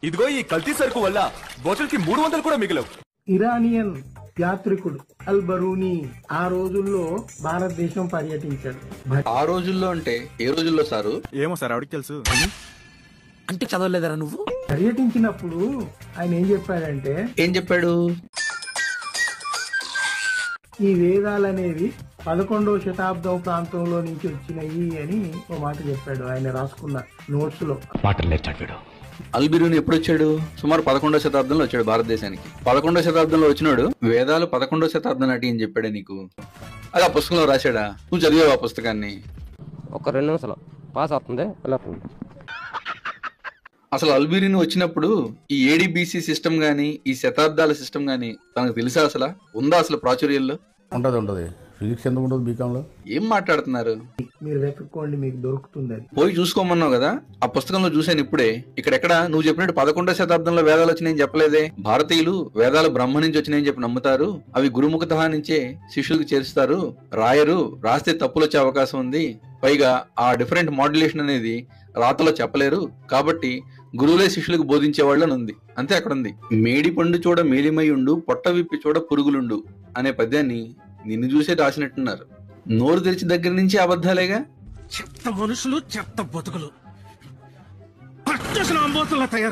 ఇదిగో ఈ కల్తీ సరుకు వల్ల బాటిల్కి 300 కూడా మిగిలవు. ఇరానియన్ యాత్రికుడు అల్ బరూని ఆ రోజుల్లో భారతదేశం పర్యటించాడు. ఆ రోజుల్లో అంటే ఏ రోజుల్లో సారు? ఏమో సార్, ఆవిడకి తెలుసు. అంటే చదవలేదరా నువ్వు? పర్యటించినప్పుడు ఆయన ఏం చెప్పాడంటే, ఏం చెప్పాడు? ఈ వేదాలనేవి 11వ శతాబ్దం ప్రాంతంలో నుంచి వచ్చినాయి అని ఓ మాట చెప్పాడు ఆయన రాసుకున్న నోట్స్ లో. అల్బిరూని ఎప్పుడు వచ్చాడు? సుమారు 11వ శతాబ్దంలో వచ్చాడు భారతదేశానికి. 11వ శతాబ్దంలో వచ్చినాడు వేదాలు 11వ శతాబ్దం నాటి అని చెప్పాడే నీకు? అది ఆ పుస్తకంలో రాశాడా? నువ్వు చదివావు ఆ పుస్తకాన్ని? ఒక 2 నిమిషాలు పాస్ అవుతుంది. అసలు అల్బిరూని వచ్చినప్పుడు ఈ ఏడీబీసీ సిస్టమ్ గానీ ఈ శతాబ్దాల సిస్టమ్ గానీ తనకు తెలుసా? అసలు ఉందా అసలు ప్రాచుర్యంలో? ఉంటది. ఫిజిక్స్ ఎందుకు ఉండదు బీకామ్ లో? ఏం మాట్లాడుతున్నారు? మీరు వెతుక్కోండి, మీకు దొరుకుతుంది. అది పోయి చూసుకోమన్నావు కదా, ఆ పుస్తకంలో చూశాను ఇప్పుడే. ఇక్కడెక్కడ నువ్వు చెప్పినట్టు 11వ శతాబ్దంలో వేదాలు వచ్చినాయని చెప్పలేదే. భారతీయులు వేదాలు బ్రహ్మ నుంచి వచ్చినాయని చెప్పి నమ్ముతారు. అవి గురుముఖత నుంచే శిష్యులకు చేరుస్తారు. రాయరు, రాస్తే తప్పులు వచ్చే అవకాశం ఉంది. పైగా ఆ డిఫరెంట్ మాడ్యులేషన్ అనేది రాతలో చెప్పలేరు. కాబట్టి గురువులే శిష్యులకు బోధించేవాళ్ళు అని ఉంది. అంతే అక్కడ ఉంది. మేడి పండు చూడ మేలిమయుండు, పొట్ట విప్పి చూడ పురుగులుండు అనే పద్యాన్ని నిన్ను చూసే రాసినట్టున్నారు. నోరు తెరిచి దగ్గర నుంచి అబద్ధాలేగా. చెత్త మనుషులు, చెత్త బతుకులు, పట్టసిన అంబోతుల తయారు.